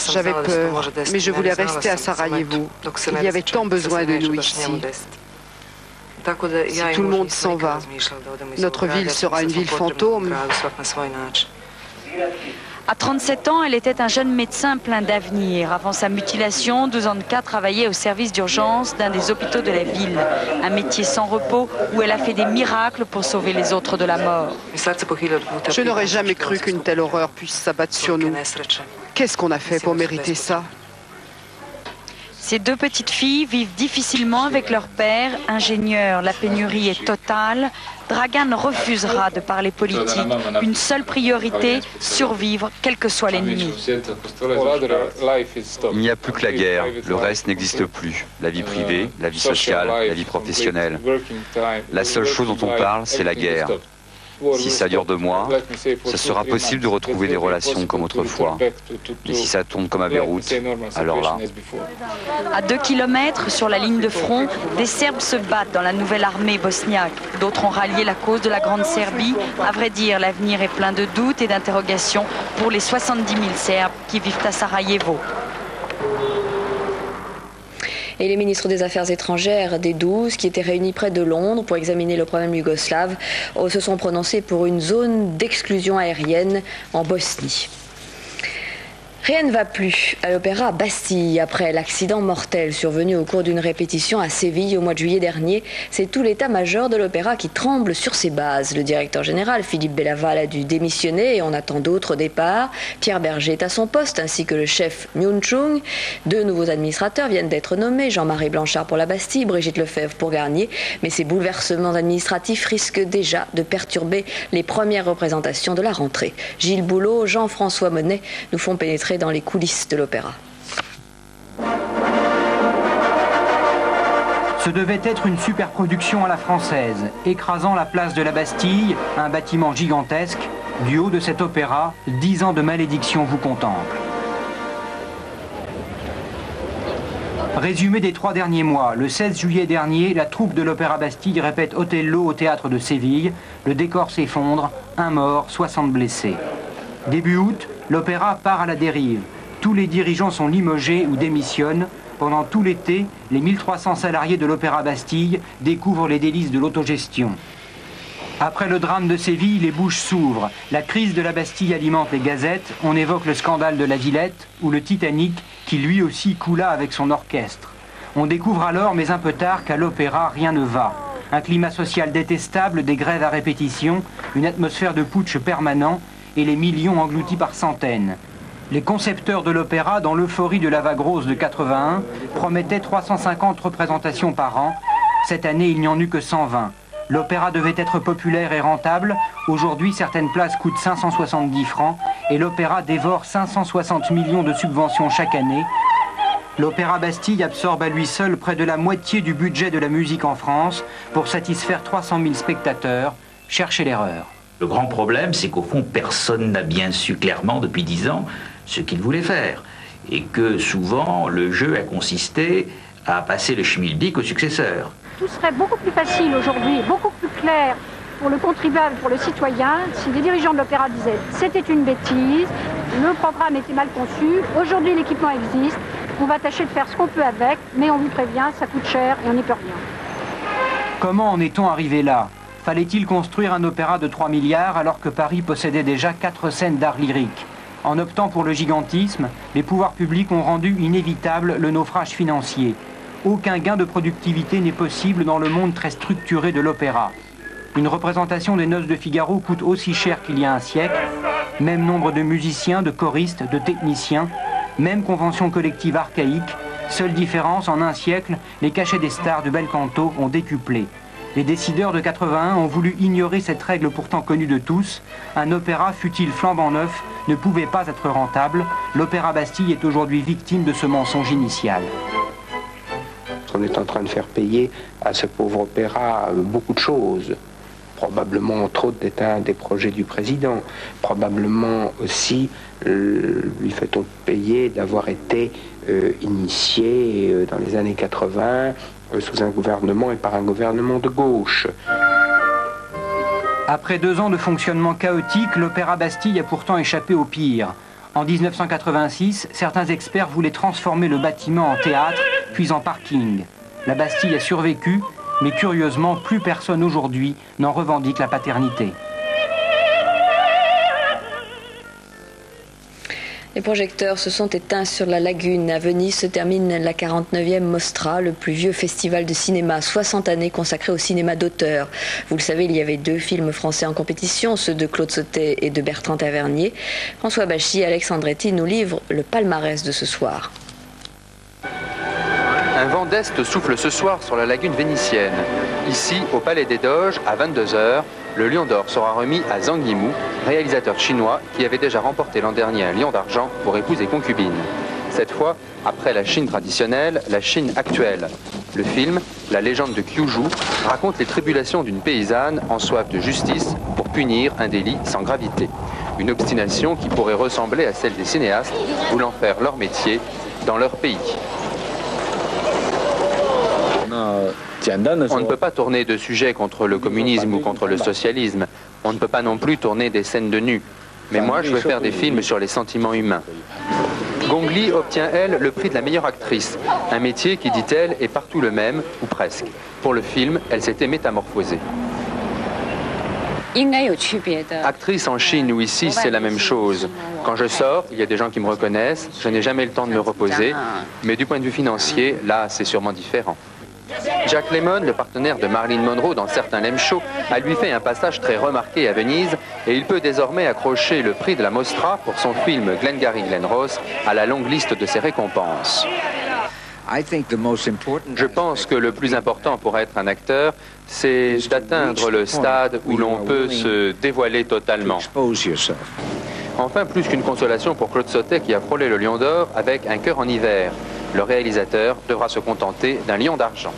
J'avais peur, mais je voulais rester à Sarajevo. Il y avait tant besoin de nous ici. Si tout le monde s'en va, notre ville sera une ville fantôme. À 37 ans, elle était un jeune médecin plein d'avenir. Avant sa mutilation, 12 ans de cas travaillait au service d'urgence d'un des hôpitaux de la ville. Un métier sans repos où elle a fait des miracles pour sauver les autres de la mort. Je n'aurais jamais cru qu'une telle horreur puisse s'abattre sur nous. Qu'est-ce qu'on a fait pour mériter ça? Ces deux petites filles vivent difficilement avec leur père, ingénieur. La pénurie est totale. Dragan refusera de parler politique. Une seule priorité, survivre, quel que soit l'ennemi. Il n'y a plus que la guerre. Le reste n'existe plus. La vie privée, la vie sociale, la vie professionnelle. La seule chose dont on parle, c'est la guerre. Si ça dure 2 mois, ce sera possible de retrouver des relations comme autrefois. Et si ça tourne comme à Beyrouth, alors là... À 2 kilomètres, sur la ligne de front, des Serbes se battent dans la nouvelle armée bosniaque. D'autres ont rallié la cause de la Grande Serbie. À vrai dire, l'avenir est plein de doutes et d'interrogations pour les 70 000 Serbes qui vivent à Sarajevo. Et les ministres des Affaires étrangères des 12 qui étaient réunis près de Londres pour examiner le problème yougoslave se sont prononcés pour une zone d'exclusion aérienne en Bosnie. Rien ne va plus à l'Opéra Bastille après l'accident mortel survenu au cours d'une répétition à Séville au mois de juillet dernier. C'est tout l'état-major de l'Opéra qui tremble sur ses bases. Le directeur général, Philippe Bellaval, a dû démissionner et on attend d'autres départs. Pierre Berger est à son poste, ainsi que le chef Myung Chung. 2 nouveaux administrateurs viennent d'être nommés, Jean-Marie Blanchard pour la Bastille, Brigitte Lefebvre pour Garnier. Mais ces bouleversements administratifs risquent déjà de perturber les premières représentations de la rentrée. Gilles Boulot, Jean-François Monet nous font pénétrer dans les coulisses de l'opéra. Ce devait être une superproduction à la française, écrasant la place de la Bastille, un bâtiment gigantesque. Du haut de cet opéra, 10 ans de malédiction vous contemplent. Résumé des 3 derniers mois, le 16 juillet dernier, la troupe de l'Opéra Bastille répète Othello au théâtre de Séville. Le décor s'effondre, 1 mort, 60 blessés. Début août, l'opéra part à la dérive. Tous les dirigeants sont limogés ou démissionnent. Pendant tout l'été, les 1300 salariés de l'Opéra Bastille découvrent les délices de l'autogestion. Après le drame de Séville, les bouches s'ouvrent. La crise de la Bastille alimente les gazettes. On évoque le scandale de la Villette ou le Titanic qui lui aussi coula avec son orchestre. On découvre alors, mais un peu tard, qu'à l'opéra, rien ne va. Un climat social détestable, des grèves à répétition, une atmosphère de putsch permanent et les millions engloutis par centaines. Les concepteurs de l'opéra, dans l'euphorie de la vague rose de 81, promettaient 350 représentations par an. Cette année, il n'y en eut que 120. L'opéra devait être populaire et rentable. Aujourd'hui, certaines places coûtent 570 francs et l'opéra dévore 560 millions de subventions chaque année. L'Opéra Bastille absorbe à lui seul près de la moitié du budget de la musique en France pour satisfaire 300 000 spectateurs. Cherchez l'erreur. Le grand problème, c'est qu'au fond, personne n'a bien su clairement depuis 10 ans ce qu'il voulait faire. Et que souvent, le jeu a consisté à passer le schmilblick au successeur. Tout serait beaucoup plus facile aujourd'hui, beaucoup plus clair pour le contribuable, pour le citoyen, si les dirigeants de l'opéra disaient « c'était une bêtise, le programme était mal conçu, aujourd'hui l'équipement existe, on va tâcher de faire ce qu'on peut avec, mais on vous prévient, ça coûte cher et on n'y peut rien ». Comment en est-on arrivé là ? Fallait-il construire un opéra de 3 milliards alors que Paris possédait déjà 4 scènes d'art lyrique? En optant pour le gigantisme, les pouvoirs publics ont rendu inévitable le naufrage financier. Aucun gain de productivité n'est possible dans le monde très structuré de l'opéra. Une représentation des Noces de Figaro coûte aussi cher qu'il y a un siècle. Même nombre de musiciens, de choristes, de techniciens. Même convention collective archaïque. Seule différence, en un siècle, les cachets des stars du bel canto ont décuplé. Les décideurs de 81 ont voulu ignorer cette règle pourtant connue de tous. Un opéra, fût-il flambant neuf, ne pouvait pas être rentable. L'Opéra Bastille est aujourd'hui victime de ce mensonge initial. On est en train de faire payer à ce pauvre opéra beaucoup de choses. Probablement, entre autres, d'être un des projets du président. Probablement aussi, lui fait-on payer d'avoir été initié dans les années 80 sous un gouvernement et par un gouvernement de gauche. Après 2 ans de fonctionnement chaotique, l'Opéra Bastille a pourtant échappé au pire. En 1986, certains experts voulaient transformer le bâtiment en théâtre, puis en parking. La Bastille a survécu, mais curieusement, plus personne aujourd'hui n'en revendique la paternité. Les projecteurs se sont éteints sur la lagune. À Venise se termine la 49e Mostra, le plus vieux festival de cinéma, 60 années consacré au cinéma d'auteur. Vous le savez, il y avait 2 films français en compétition, ceux de Claude Sautet et de Bertrand Tavernier. François Bachy et Alex Andretti nous livrent le palmarès de ce soir. Un vent d'Est souffle ce soir sur la lagune vénitienne. Ici, au Palais des Doges, à 22h, le Lion d'Or sera remis à Zhang Yimou, réalisateur chinois qui avait déjà remporté l'an dernier un Lion d'Argent pour Épouse et concubine. Cette fois, après la Chine traditionnelle, la Chine actuelle. Le film, La légende de Kyushu, raconte les tribulations d'une paysanne en soif de justice pour punir un délit sans gravité. Une obstination qui pourrait ressembler à celle des cinéastes voulant faire leur métier dans leur pays. On ne peut pas tourner de sujets contre le communisme ou contre le socialisme. On ne peut pas non plus tourner des scènes de nus. Mais moi, je veux faire des films sur les sentiments humains. Gong Li obtient, elle, le prix de la meilleure actrice. Un métier qui, dit-elle, est partout le même, ou presque. Pour le film, elle s'était métamorphosée. Actrice en Chine ou ici, c'est la même chose. Quand je sors, il y a des gens qui me reconnaissent. Je n'ai jamais le temps de me reposer. Mais du point de vue financier, là, c'est sûrement différent. Jack Lemmon, le partenaire de Marilyn Monroe dans certains Lem Show, a lui fait un passage très remarqué à Venise et il peut désormais accrocher le prix de la Mostra pour son film Glengarry Glen Ross à la longue liste de ses récompenses. Je pense que le plus important pour être un acteur, c'est d'atteindre le stade où l'on peut se dévoiler totalement. Enfin, plus qu'une consolation pour Claude Sautet qui a frôlé le Lion d'Or avec Un cœur en hiver. Le réalisateur devra se contenter d'un Lion d'Argent.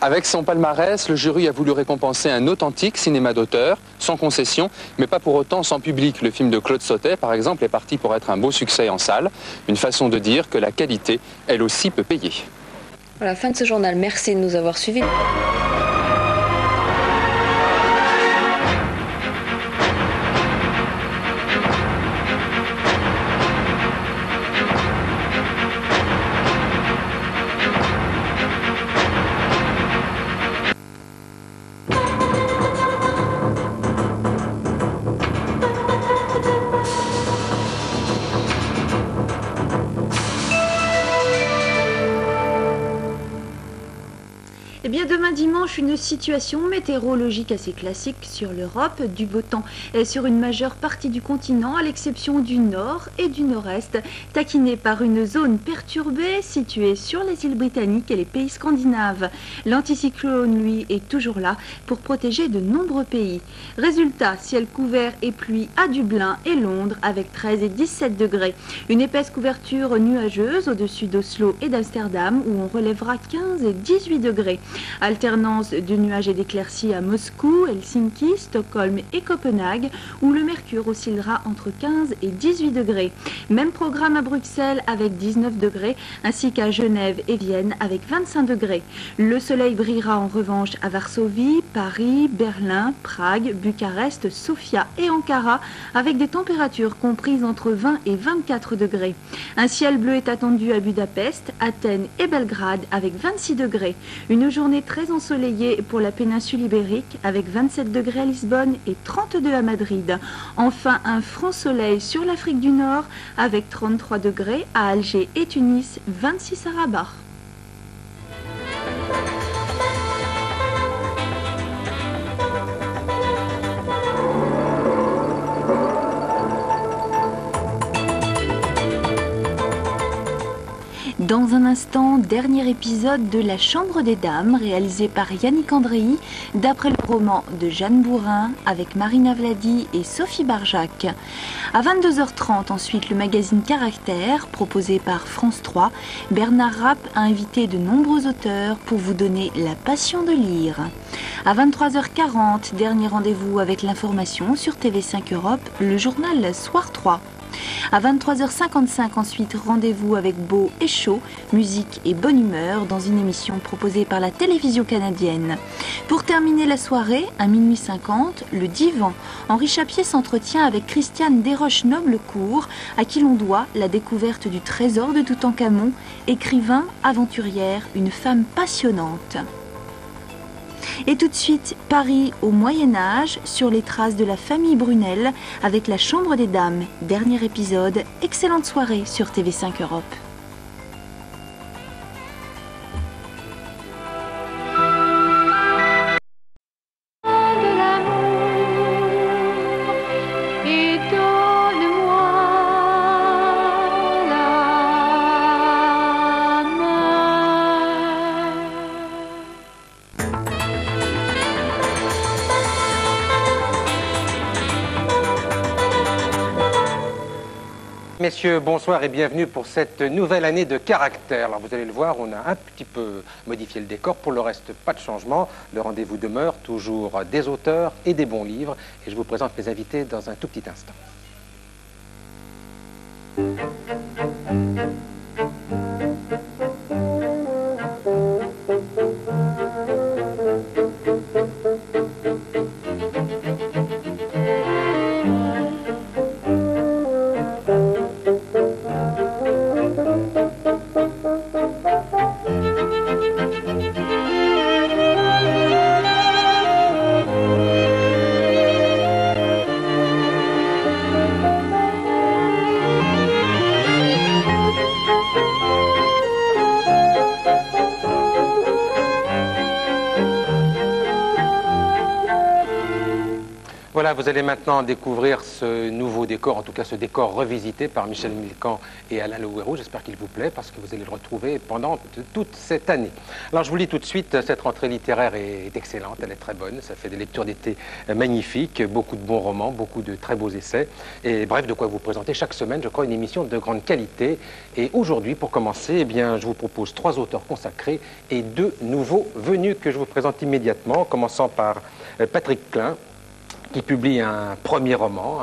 Avec son palmarès, le jury a voulu récompenser un authentique cinéma d'auteur, sans concession, mais pas pour autant sans public. Le film de Claude Sautet, par exemple, est parti pour être un beau succès en salle. Une façon de dire que la qualité, elle aussi, peut payer. Voilà, fin de ce journal. Merci de nous avoir suivis. Eh bien, demain dimanche, une situation météorologique assez classique sur l'Europe, du beau temps sur une majeure partie du continent, à l'exception du nord et du nord-est, taquiné par une zone perturbée située sur les îles britanniques et les pays scandinaves. L'anticyclone, lui, est toujours là pour protéger de nombreux pays. Résultat, ciel couvert et pluie à Dublin et Londres avec 13 et 17 degrés. Une épaisse couverture nuageuse au-dessus d'Oslo et d'Amsterdam où on relèvera 15 et 18 degrés. Alternance de nuages et d'éclaircies à Moscou, Helsinki, Stockholm et Copenhague où le mercure oscillera entre 15 et 18 degrés. Même programme à Bruxelles avec 19 degrés ainsi qu'à Genève et Vienne avec 25 degrés. Le soleil brillera en revanche à Varsovie, Paris, Berlin, Prague, Bucarest, Sofia et Ankara avec des températures comprises entre 20 et 24 degrés. Un ciel bleu est attendu à Budapest, Athènes et Belgrade avec 26 degrés. Une journée très ensoleillée pour la péninsule ibérique avec 27 degrés à Lisbonne et 32 à Madrid. Enfin, un franc soleil sur l'Afrique du Nord avec 33 degrés à Alger et Tunis, 26 à Rabat. Dans un instant, dernier épisode de La Chambre des Dames, réalisé par Yannick Andréi, d'après le roman de Jeanne Bourrin, avec Marina Vladi et Sophie Barjac. À 22h30, ensuite, le magazine Caractère, proposé par France 3. Bernard Rapp a invité de nombreux auteurs pour vous donner la passion de lire. À 23h40, dernier rendez-vous avec l'information sur TV5 Europe, le journal Soir 3. À 23h55 ensuite, rendez-vous avec Beau et Chaud, musique et bonne humeur dans une émission proposée par la télévision canadienne. Pour terminer la soirée, à minuit 50, le Divan. Henri Chapier s'entretient avec Christiane Desroches-Noblecourt, à qui l'on doit la découverte du trésor de Toutankhamon, écrivain, aventurière, une femme passionnante. Et tout de suite, Paris au Moyen-Âge, sur les traces de la famille Brunel, avec la Chambre des Dames. Dernier épisode, excellente soirée sur TV5 Europe. Messieurs, bonsoir et bienvenue pour cette nouvelle année de caractère. Alors vous allez le voir, on a un petit peu modifié le décor. Pour le reste, pas de changement. Le rendez-vous demeure toujours des auteurs et des bons livres. Et je vous présente mes invités dans un tout petit instant. Voilà, vous allez maintenant découvrir ce nouveau décor, en tout cas ce décor revisité par Michel Milquan et Alain Le Houerou. J'espère qu'il vous plaît parce que vous allez le retrouver pendant toute cette année. Alors je vous lis tout de suite, cette rentrée littéraire est excellente, elle est très bonne, ça fait des lectures d'été magnifiques, beaucoup de bons romans, beaucoup de très beaux essais. Et bref, de quoi vous présenter chaque semaine, je crois, une émission de grande qualité. Et aujourd'hui, pour commencer, eh bien, je vous propose 3 auteurs consacrés et 2 nouveaux venus que je vous présente immédiatement, commençant par Patrick Klein, qui publie un premier roman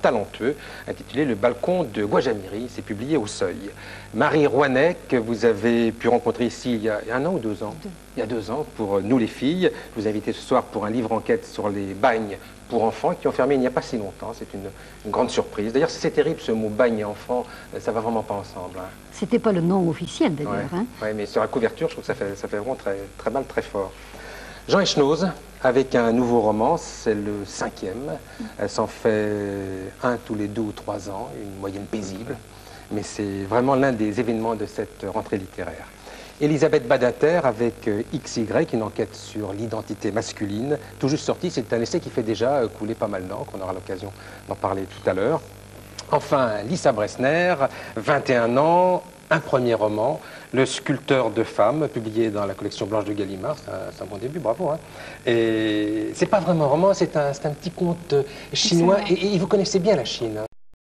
talentueux, intitulé Le balcon de Guajamiri. C'est publié au Seuil. Marie Rouanet, que vous avez pu rencontrer ici il y a 1 an ou 2 ans. Il y a 2 ans, pour Nous les filles. Je vous invite ce soir pour un livre-enquête sur les bagnes pour enfants qui ont fermé il n'y a pas si longtemps. C'est une grande surprise. D'ailleurs, c'est terrible ce mot bagne et enfant, ça va vraiment pas ensemble. Hein. C'était pas le nom officiel d'ailleurs. Ouais. Hein. Ouais, mais sur la couverture, je trouve que ça fait vraiment très, très mal, très fort. Jean Echnoz, avec un nouveau roman, c'est le 5e. Elle s'en fait 1 tous les 2 ou 3 ans, une moyenne paisible. Mais c'est vraiment l'un des événements de cette rentrée littéraire. Elisabeth Badinter avec XY, une enquête sur l'identité masculine, tout juste sorti. C'est un essai qui fait déjà couler pas mal d'encre. On aura l'occasion d'en parler tout à l'heure. Enfin, Lisa Bressner, 21 ans, un premier roman, Le sculpteur de femmes, publié dans la collection Blanche de Gallimard. C'est un bon début, bravo. Hein. Et c'est pas vraiment un roman, c'est un petit conte chinois. Et vous connaissez bien la Chine. Hein.